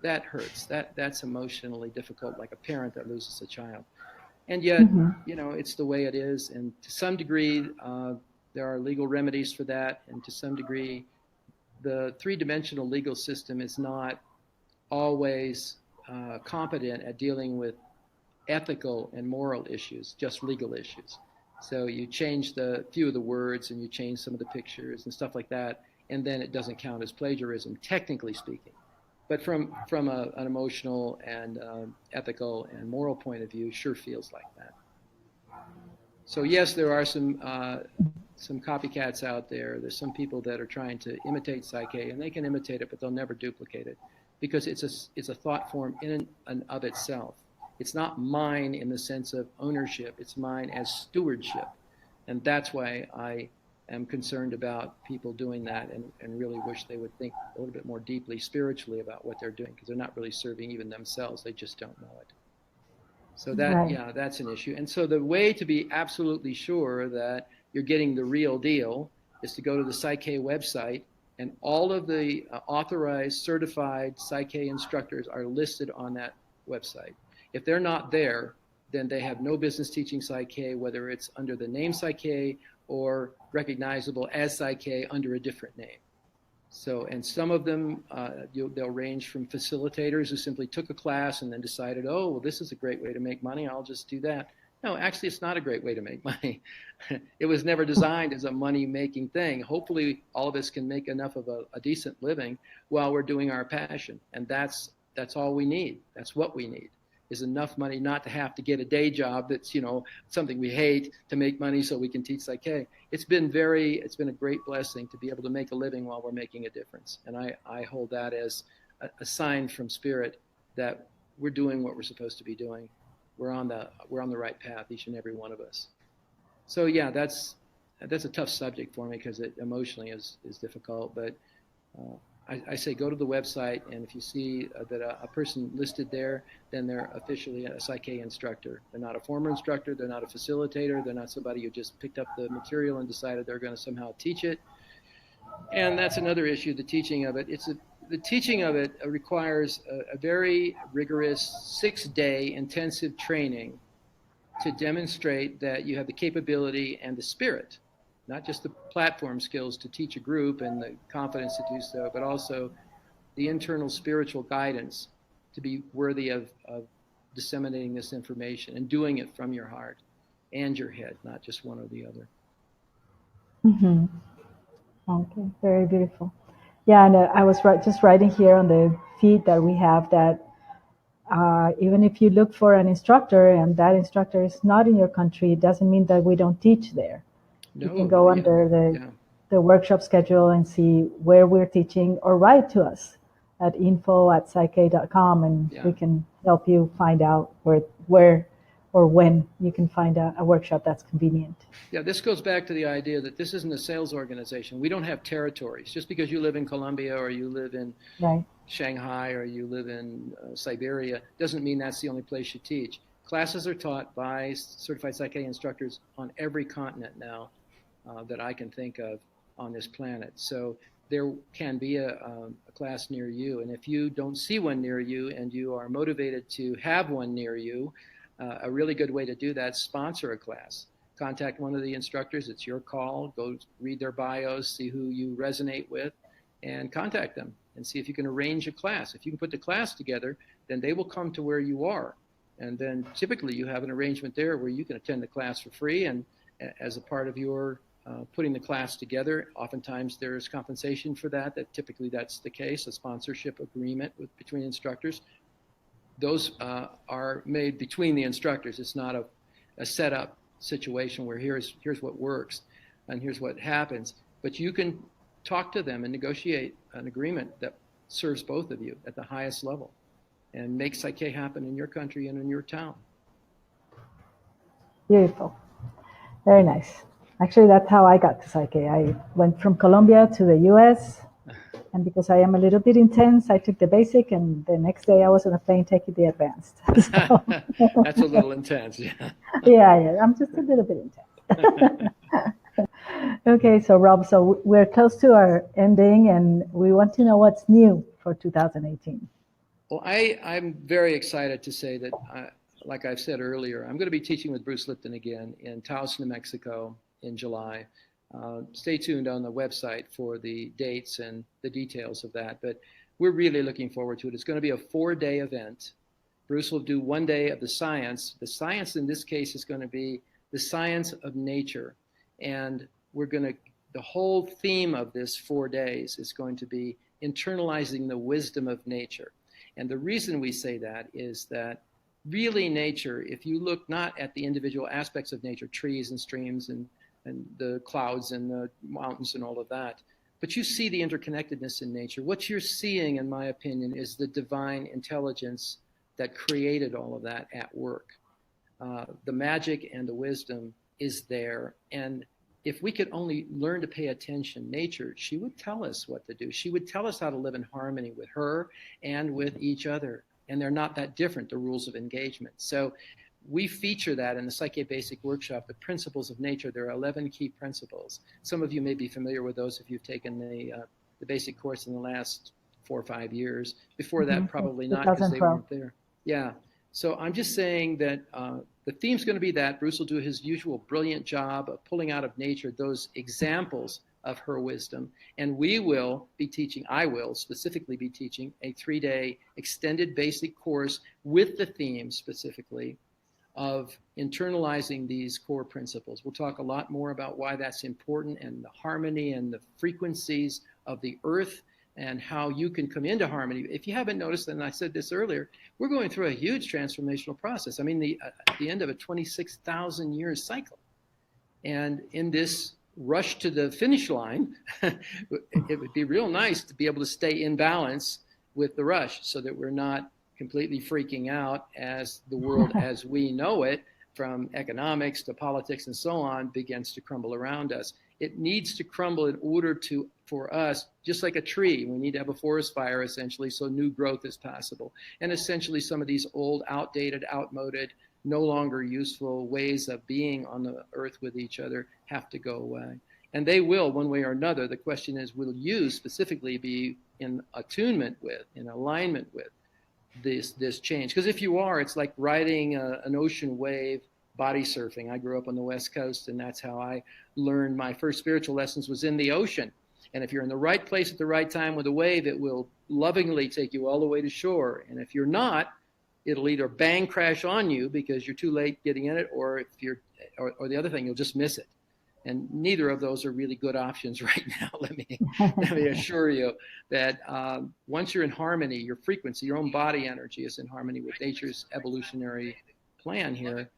that hurts. That's emotionally difficult, like a parent that loses a child. And yet, it's the way it is. And to some degree, there are legal remedies for that. And to some degree, the three-dimensional legal system is not always competent at dealing with ethical and moral issues, just legal issues. So you change a few of the words and you change some of the pictures and stuff like that, and then it doesn't count as plagiarism, technically speaking. But from an emotional and ethical and moral point of view, sure feels like that. So yes, there are some copycats out there. There's some people that are trying to imitate PSYCH-K, and they can imitate it, but they'll never duplicate it because it's a thought form in and of itself. It's not mine in the sense of ownership. It's mine as stewardship. And that's why I am concerned about people doing that and really wish they would think a little bit more deeply spiritually about what they're doing, because they're not really serving even themselves. They just don't know it. So that's an issue. And so the way to be absolutely sure that you're getting the real deal is to go to the PSYCH-K website, and all of the authorized, certified PSYCH-K instructors are listed on that website. If they're not there, then they have no business teaching PSYCH-K, whether it's under the name PSYCH-K or recognizable as PSYCH-K under a different name. So, and some of them, they'll range from facilitators who simply took a class and then decided, oh, well, this is a great way to make money, I'll just do that. No, actually, it's not a great way to make money. It was never designed as a money-making thing. Hopefully, all of us can make enough of a decent living while we're doing our passion. And that's all we need. That's what we need, is enough money not to have to get a day job that's, something we hate, to make money so we can teach PSYCH-K. It's been a great blessing to be able to make a living while we're making a difference. And I hold that as a sign from Spirit that we're doing what we're supposed to be doing. We're on the right path, each and every one of us. So yeah, that's a tough subject for me because it emotionally is difficult. But I say go to the website, and if you see that a person listed there, then they're officially a PSYCH-K instructor. They're not a former instructor. They're not a facilitator. They're not somebody who just picked up the material and decided they're going to somehow teach it. And that's another issue, the teaching of it. The teaching of it requires a very rigorous 6-day intensive training to demonstrate that you have the capability and the spirit, not just the platform skills to teach a group and the confidence to do so, but also the internal spiritual guidance to be worthy of disseminating this information and doing it from your heart and your head, not just one or the other. Mm-hmm. Okay, very beautiful. Yeah, and I was just writing here on the feed that we have that even if you look for an instructor and that instructor is not in your country, it doesn't mean that we don't teach there. You can go under the workshop schedule and see where we're teaching, or write to us at info@psych-k.com, and we can help you find out where or when you can find a workshop that's convenient. Yeah, this goes back to the idea that this isn't a sales organization. We don't have territories. Just because you live in Colombia or you live in Shanghai or you live in Siberia doesn't mean that's the only place you teach. Classes are taught by certified Psych-K instructors on every continent now that I can think of on this planet. So there can be a class near you. And if you don't see one near you and you are motivated to have one near you, a really good way to do that is sponsor a class. Contact one of the instructors. It's your call. Go read their bios, see who you resonate with, and contact them and see if you can arrange a class. If you can put the class together, then they will come to where you are. And then typically you have an arrangement there where you can attend the class for free. And as a part of your putting the class together, oftentimes there's compensation for that. Typically that's the case, a sponsorship agreement between instructors. Those are made between the instructors. It's not a setup situation where here's what works and here's what happens. But you can talk to them and negotiate an agreement that serves both of you at the highest level and make Psych-K happen in your country and in your town. Beautiful. Very nice. Actually, that's how I got to Psych-K. I went from Colombia to the US, and because I am a little bit intense, I took the basic, and the next day I was on a plane taking the advanced. So. That's a little intense, yeah. Yeah, I'm just a little bit intense. Okay, so Rob, so we're close to our ending, and we want to know what's new for 2018. Well, I'm very excited to say that, like I've said earlier, I'm going to be teaching with Bruce Lipton again in Taos, New Mexico in July. Stay tuned on the website for the dates and the details of that, but we're really looking forward to it. It's going to be a 4-day event. Bruce will do 1 day of the science. The science in this case is going to be the science of nature. And the whole theme of this 4 days is going to be internalizing the wisdom of nature. And the reason we say that is that really nature, if you look not at the individual aspects of nature, trees and streams and the clouds and the mountains and all of that, but you see the interconnectedness in nature. What you're seeing, in my opinion, is the divine intelligence that created all of that at work. The magic and the wisdom is there. And if we could only learn to pay attention, nature, she would tell us what to do. She would tell us how to live in harmony with her and with each other. And they're not that different, the rules of engagement. So we feature that in the Psych-K Basic Workshop, the principles of nature. There are 11 key principles. Some of you may be familiar with those if you've taken the basic course in the last 4 or 5 years. Before that, probably not, because they weren't there. Yeah. So I'm just saying that the theme's going to be that. Bruce will do his usual brilliant job of pulling out of nature those examples of her wisdom. And we will be teaching, I will specifically be teaching a 3-day extended basic course with the theme specifically of internalizing these core principles. We'll talk a lot more about why that's important and the harmony and the frequencies of the earth and how you can come into harmony. If you haven't noticed, and I said this earlier, we're going through a huge transformational process. I mean, at the end of a 26,000 year cycle. And in this rush to the finish line, it would be real nice to be able to stay in balance with the rush so that we're not completely freaking out as the world as we know it, from economics to politics and so on, begins to crumble around us. It needs to crumble in order for us, just like a tree, we need to have a forest fire essentially so new growth is possible. And essentially some of these old, outdated, outmoded, no longer useful ways of being on the earth with each other have to go away. And they will, one way or another. The question is, will you specifically be in attunement with, in alignment with this change? Because if you are, it's like riding an ocean wave, body surfing. I grew up on the West Coast, and that's how I learned my first spiritual lessons, was in the ocean. And if you're in the right place at the right time with a wave, it will lovingly take you all the way to shore. And if you're not, it'll either bang crash on you because you're too late getting in it, or if you're, or the other thing, you'll just miss it. And neither of those are really good options right now. Let me assure you that once you're in harmony, your frequency, your own body energy is in harmony with nature's evolutionary plan here,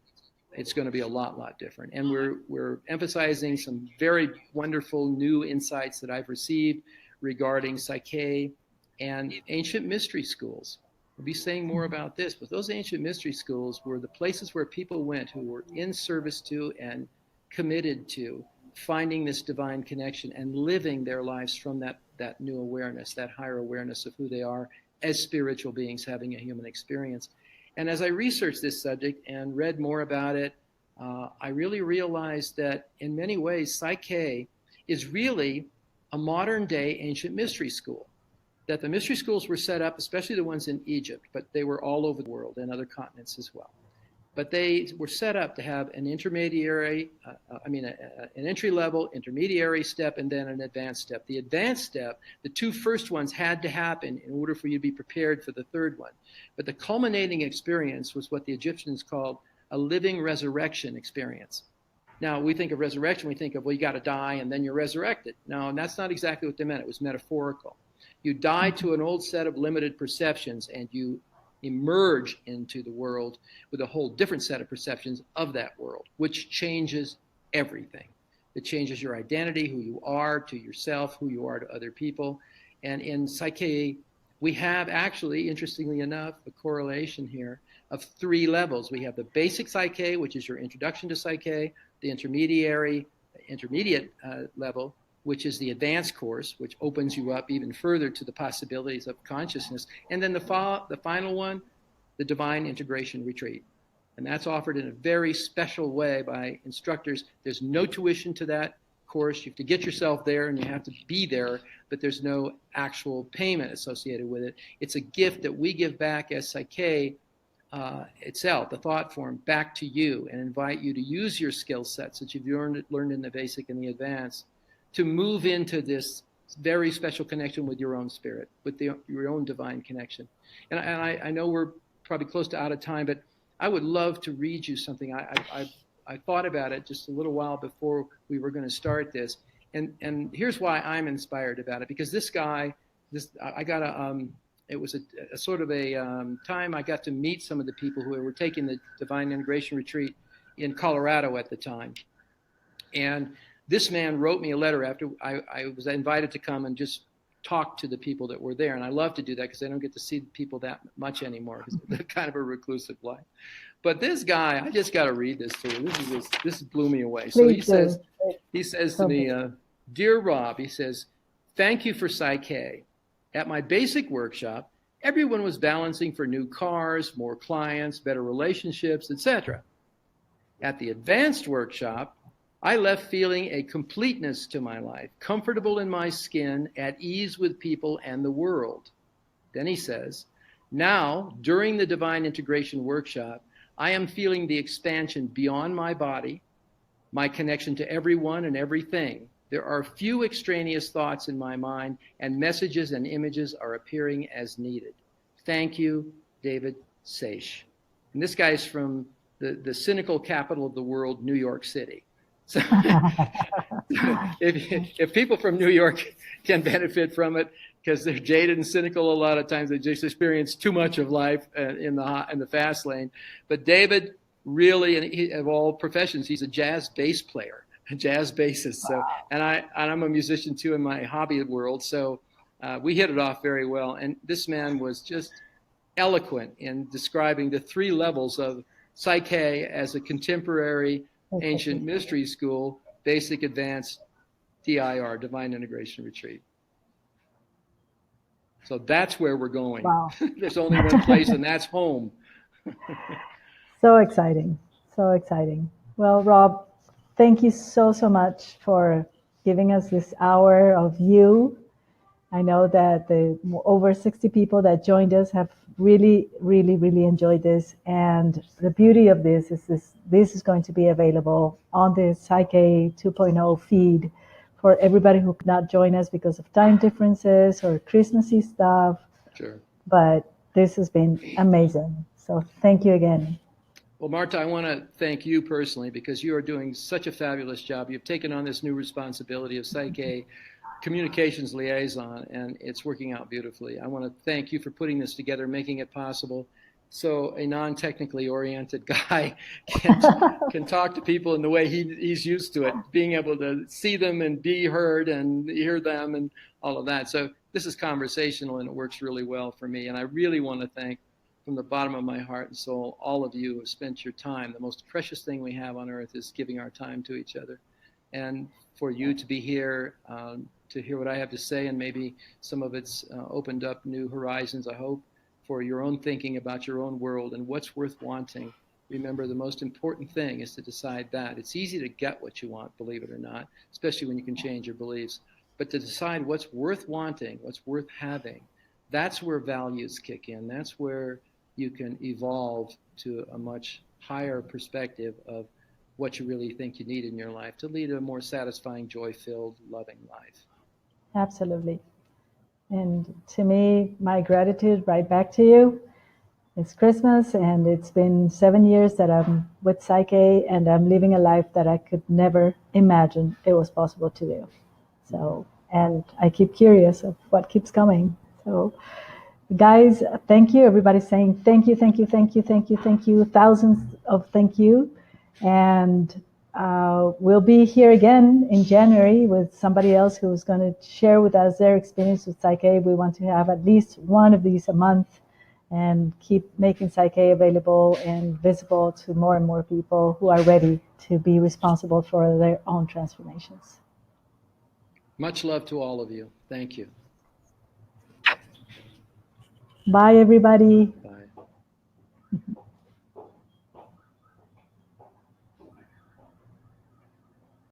it's going to be a lot different. And we're emphasizing some very wonderful new insights that I've received regarding PSYCH-K and ancient mystery schools. We'll be saying more about this, but those ancient mystery schools were the places where people went who were in service to and committed to finding this divine connection and living their lives from that new awareness, that higher awareness of who they are as spiritual beings having a human experience. And as I researched this subject and read more about it, I really realized that in many ways, PSYCH-K is really a modern day ancient mystery school. That the mystery schools were set up, especially the ones in Egypt, but they were all over the world and other continents as well. But they were set up to have an intermediary, an entry level, intermediary step, and then an advanced step. The advanced step, the two first ones had to happen in order for you to be prepared for the third one. But the culminating experience was what the Egyptians called a living resurrection experience. Now, we think of resurrection, we think of, well, you got to die and then you're resurrected. No, and that's not exactly what they meant. It was metaphorical. You die to an old set of limited perceptions and you emerge into the world with a whole different set of perceptions of that world, which changes everything. It changes your identity, who you are to yourself, who you are to other people. And in PSYCH-K, we have actually, interestingly enough, a correlation here of 3 levels. We have the basic PSYCH-K, which is your introduction to PSYCH-K, the intermediate level, which is the advanced course, which opens you up even further to the possibilities of consciousness. And then the final one, the Divine Integration Retreat. And that's offered in a very special way by instructors. There's no tuition to that course. You have to get yourself there and you have to be there, but there's no actual payment associated with it. It's a gift that we give back as PSYCH-K itself, the thought form, back to you and invite you to use your skill sets that you've learned in the basic and the advanced to move into this very special connection with your own spirit, with your own divine connection. And I know we're probably close to out of time, but I would love to read you something. I thought about it just a little while before we were going to start this. And here's why I'm inspired about it, because this guy, it was a sort of a time I got to meet some of the people who were taking the Divine Integration Retreat in Colorado at the time. And this man wrote me a letter after I was invited to come and just talk to the people that were there. And I love to do that because I don't get to see people that much anymore because they're kind of a reclusive life. But this guy, I just got to read this to you. This blew me away. So he says to me, Dear Rob, he says, thank you for PSYCH-K. At my basic workshop, everyone was balancing for new cars, more clients, better relationships, etc. At the advanced workshop, I left feeling a completeness to my life, comfortable in my skin, at ease with people and the world. Then he says, now, during the Divine Integration Workshop, I am feeling the expansion beyond my body, my connection to everyone and everything. There are few extraneous thoughts in my mind, and messages and images are appearing as needed. Thank you, David Seish. And this guy's from the cynical capital of the world, New York City. So if people from New York can benefit from it because they're jaded and cynical a lot of times, they just experience too much of life in the fast lane. But David really, of all professions, he's a jazz bass player, a jazz bassist. So, and I'm a musician too in my hobby world. So we hit it off very well. And this man was just eloquent in describing the 3 levels of PSYCH-K as a contemporary ancient mystery school, basic, advanced, DIR, Divine Integration Retreat. So that's where we're going. Wow. There's only one place, and that's home. So exciting. So exciting. Well, Rob, thank you so much for giving us this hour of you. I know that the over 60 people that joined us have really enjoyed this. And the beauty of this is going to be available on the PSYCH-K 2.0 feed for everybody who could not join us because of time differences or Christmassy stuff. Sure. But this has been amazing. So thank you again. Well, Marta, I want to thank you personally because you are doing such a fabulous job. You've taken on this new responsibility of PSYCH-K communications liaison, and it's working out beautifully. I want to thank you for putting this together, making it possible so a non-technically oriented guy can talk to people in the way he's used to it, being able to see them and be heard and hear them and all of that. So this is conversational and it works really well for me. And I really want to thank from the bottom of my heart and soul all of you who have spent your time. The most precious thing we have on earth is giving our time to each other. And for you to be here to hear what I have to say, and maybe some of it's opened up new horizons, I hope, for your own thinking about your own world and what's worth wanting. Remember, the most important thing is to decide that. It's easy to get what you want, believe it or not, especially when you can change your beliefs. But to decide what's worth wanting, what's worth having, that's where values kick in. That's where you can evolve to a much higher perspective of what you really think you need in your life to lead a more satisfying, joy-filled, loving life. Absolutely. And to me, my gratitude right back to you. It's Christmas, and it's been 7 years that I'm with PSYCH-K, and I'm living a life that I could never imagine it was possible to do. So, and I keep curious of what keeps coming. So, guys, thank you. Everybody's saying thank you, thank you, thank you, thank you, thank you. Thousands of thank you. And we'll be here again in January with somebody else who's going to share with us their experience with PSYCH-K. We want to have at least one of these a month and keep making PSYCH-K available and visible to more and more people who are ready to be responsible for their own transformations. Much love to all of you. Thank you. Bye, everybody. Bye.